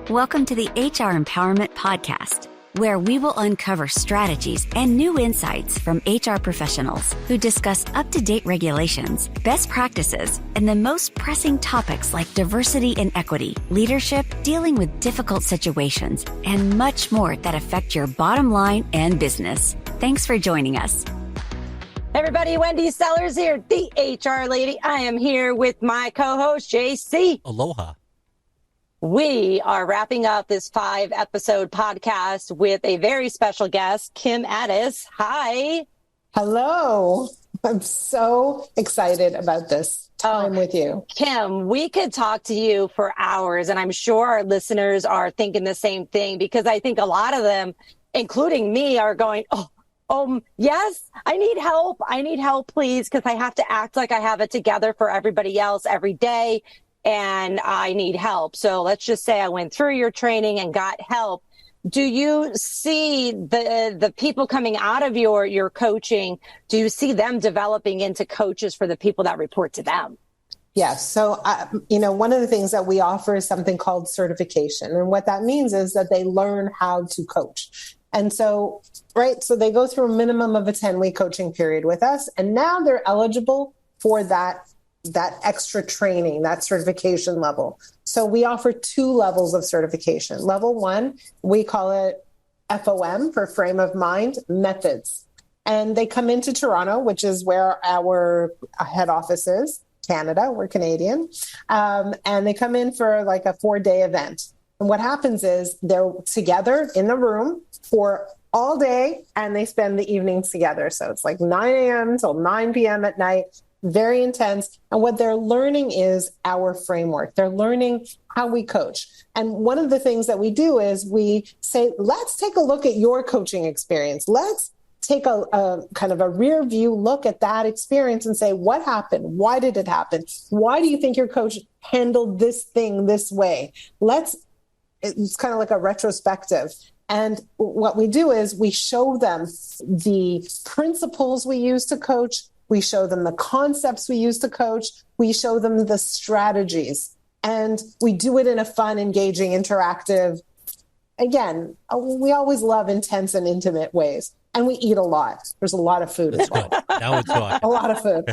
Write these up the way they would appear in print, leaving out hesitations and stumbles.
Welcome to the HR Empowerment Podcast, where we will uncover strategies and new insights from HR professionals who discuss up-to-date regulations, best practices, and the most pressing topics like diversity and equity, leadership, dealing with difficult situations, and much more that affect your bottom line and business. Thanks for joining us. Hey everybody, Wendy Sellers here, the HR lady. I am here with my co-host, JC. Aloha. We are wrapping up this 5-episode podcast with a very special guest, Kim Ades. Hi. Hello. I'm so excited about this time with you. Kim, we could talk to you for hours, and I'm sure our listeners are thinking the same thing, because I think a lot of them, including me, are going, yes, I need help. I need help, please, because I have to act like I have it together for everybody else every day. And I need help. So let's just say I went through your training and got help. Do you see the people coming out of your coaching? Do you see them developing into coaches for the people that report to them? Yes. So, one of the things that we offer is something called certification. And what that means is that they learn how to coach. And so, so they go through a minimum of a 10-week coaching period with us. And now they're eligible for that extra training, that certification level. So we offer 2 levels of certification. Level 1, we call it FOM, for frame of mind methods. And they come into Toronto, which is where our head office is, Canada, we're Canadian. And they come in for like a 4-day event. And what happens is they're together in the room for all day, and they spend the evenings together. So it's like 9 a.m. till 9 p.m. at night. Very intense. And what they're learning is our framework. They're learning how we coach. And one of the things that we do is we say, let's take a look at your coaching experience. Let's take a kind of a rear view look at that experience and say, what happened? Why did it happen? Why do you think your coach handled this thing this way? It's kind of like a retrospective. And what we do is we show them the principles we use to coach. We show them the concepts we use to coach. We show them the strategies, and we do it in a fun, engaging, interactive. Again, we always love intense and intimate ways, and we eat a lot. There's a lot of food as well. Now it's on. A lot of food.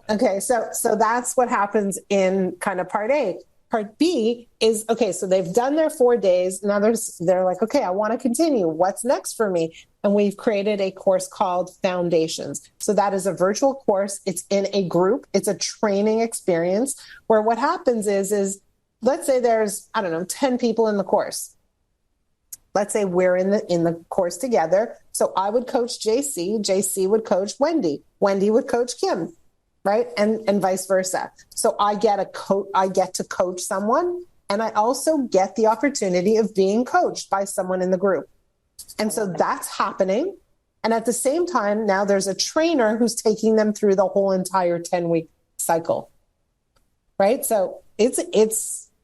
Okay, so that's what happens in kind of part A. Part B is, so they've done their 4 days. Now they're like, okay, I want to continue. What's next for me? And we've created a course called Foundations. So that is a virtual course. It's in a group. It's a training experience where what happens is let's say there's, 10 people in the course. Let's say we're in the course together. So I would coach JC. JC would coach Wendy. Wendy would coach Kim. Right. And vice versa. So I get to coach someone, and I also get the opportunity of being coached by someone in the group. And so that's happening. And at the same time, now there's a trainer who's taking them through the whole entire 10-week cycle. Right. So it's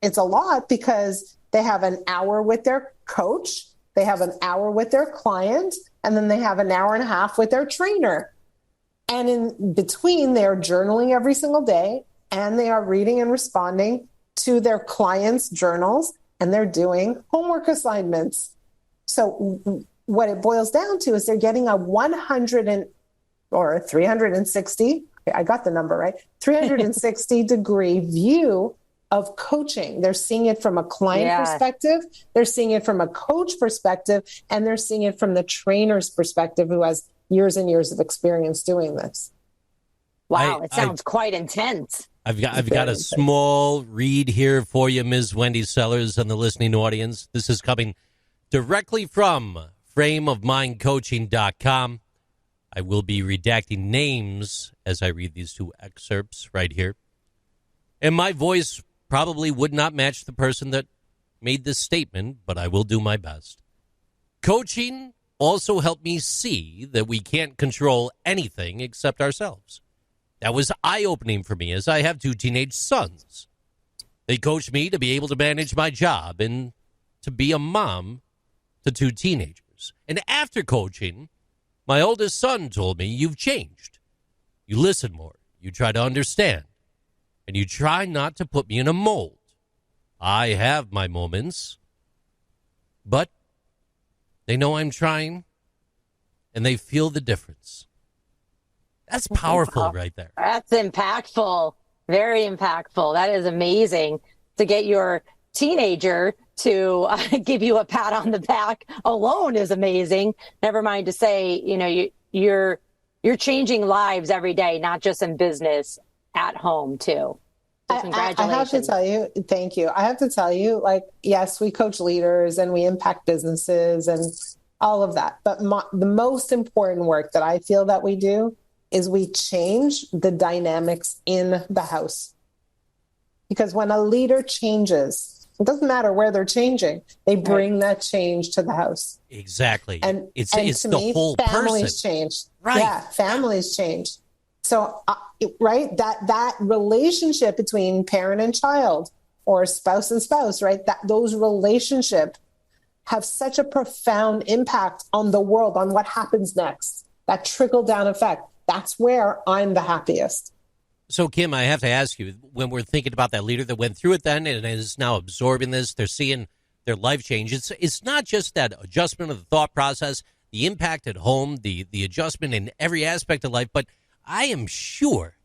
a lot, because they have an hour with their coach, they have an hour with their client, and then they have an hour and a half with their trainer. And in between, they're journaling every single day, and they are reading and responding to their clients' journals, and they're doing homework assignments. So what it boils down to is they're getting a 360, I got the number right, 360 degree view of coaching. They're seeing it from a client perspective, they're seeing it from a coach perspective, and they're seeing it from the trainer's perspective, who has years and years of experience doing this. Wow, it sounds quite intense. I've got a small read here for you, Ms. Wendy Sellers, and the listening audience. This is coming directly from frameofmindcoaching.com. I will be redacting names as I read these 2 excerpts right here. And my voice probably would not match the person that made this statement, but I will do my best. Coaching also helped me see that we can't control anything except ourselves. That was eye-opening for me, as I have 2 teenage sons. They coached me to be able to manage my job and to be a mom to 2 teenagers. And after coaching, my oldest son told me, "You've changed. You listen more. You try to understand. And you try not to put me in a mold. I have my moments, but they know I'm trying, and they feel the difference. That's powerful right there. That's impactful. Very impactful. That is amazing to get your teenager to give you a pat on the back alone is amazing. Never mind to say, you're changing lives every day, not just in business, at home too. So congratulations. I have to tell you, thank you. I have to tell you, yes, we coach leaders and we impact businesses and all of that. But the most important work that I feel that we do is we change the dynamics in the house. Because when a leader changes, it doesn't matter where they're changing, they bring that change to the house. Exactly. And it's to the me, whole families person. change. Right. Yeah, families change. So, right, that relationship between parent and child or spouse and spouse, right, those relationships have such a profound impact on the world, on what happens next. That trickle-down effect. That's where I'm the happiest. So, Kim, I have to ask you, when we're thinking about that leader that went through it then and is now absorbing this, they're seeing their life change. It's not just that adjustment of the thought process, the impact at home, the adjustment in every aspect of life, but I am sure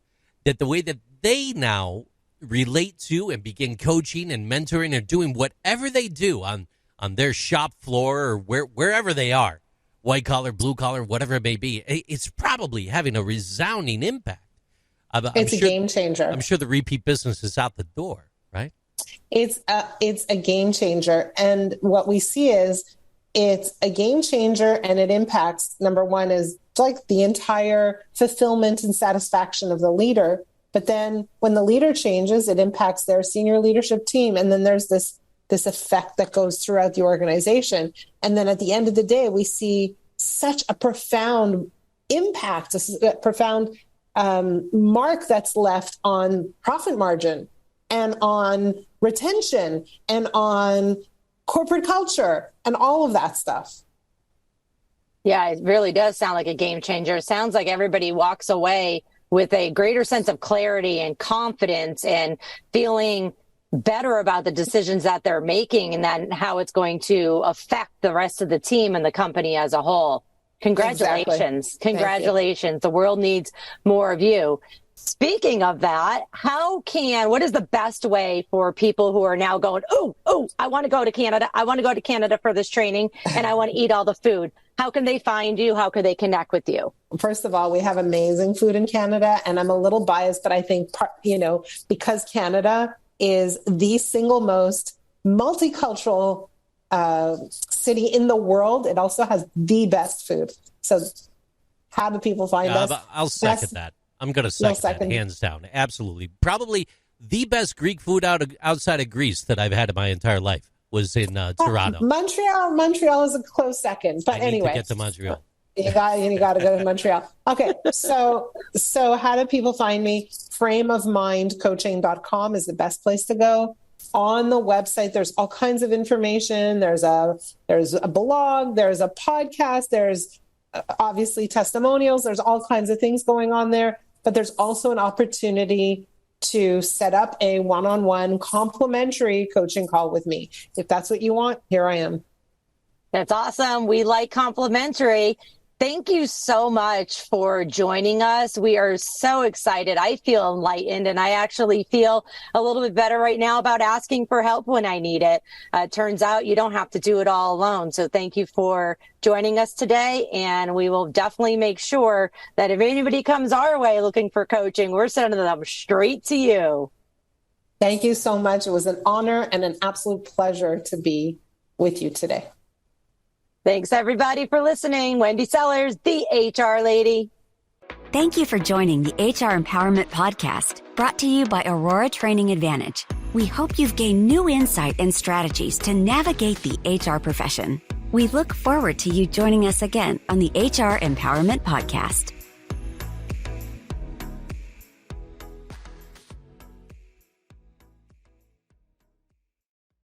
that the way that they now relate to and begin coaching and mentoring and doing whatever they do on their shop floor or wherever they are, white collar, blue collar, whatever it may be, it's probably having a resounding impact. It's a game changer. I'm sure the repeat business is out the door, right? It's a game changer. And what we see is it's a game changer and it impacts, number one, is like the entire fulfillment and satisfaction of the leader. But then when the leader changes, it impacts their senior leadership team. And then there's this effect that goes throughout the organization. And then at the end of the day, we see such a profound impact, a profound mark that's left on profit margin and on retention and on corporate culture and all of that stuff. Yeah, it really does sound like a game changer. It sounds like everybody walks away with a greater sense of clarity and confidence and feeling better about the decisions that they're making and then how it's going to affect the rest of the team and the company as a whole. Congratulations. Exactly. Congratulations. The world needs more of you. Speaking of that, what is the best way for people who are now going, oh, I want to go to Canada. I want to go to Canada for this training and I want to eat all the food. How can they find you? How can they connect with you? First of all, we have amazing food in Canada, and I'm a little biased, but I think, because Canada is the single most multicultural city in the world, it also has the best food. So how do people find us? I'll second that. I'm going to second that, hands down. Absolutely. Probably the best Greek food outside of Greece that I've had in my entire life was in Toronto. Montreal is a close second. But anyway. I need to get to Montreal. You got to go to Montreal. Okay, so how do people find me? frameofmindcoaching.com is the best place to go. On the website, there's all kinds of information. There's a blog, there's a podcast, there's obviously testimonials. There's all kinds of things going on there. But there's also an opportunity to set up a one-on-one complimentary coaching call with me. If that's what you want, here I am. That's awesome. We like complimentary. Thank you so much for joining us. We are so excited. I feel enlightened, and I actually feel a little bit better right now about asking for help when I need it. Turns out you don't have to do it all alone. So thank you for joining us today, and we will definitely make sure that if anybody comes our way looking for coaching, we're sending them straight to you. Thank you so much. It was an honor and an absolute pleasure to be with you today. Thanks, everybody, for listening. Wendy Sellers, the HR Lady. Thank you for joining the HR Empowerment Podcast, brought to you by Aurora Training Advantage. We hope you've gained new insight and strategies to navigate the HR profession. We look forward to you joining us again on the HR Empowerment Podcast.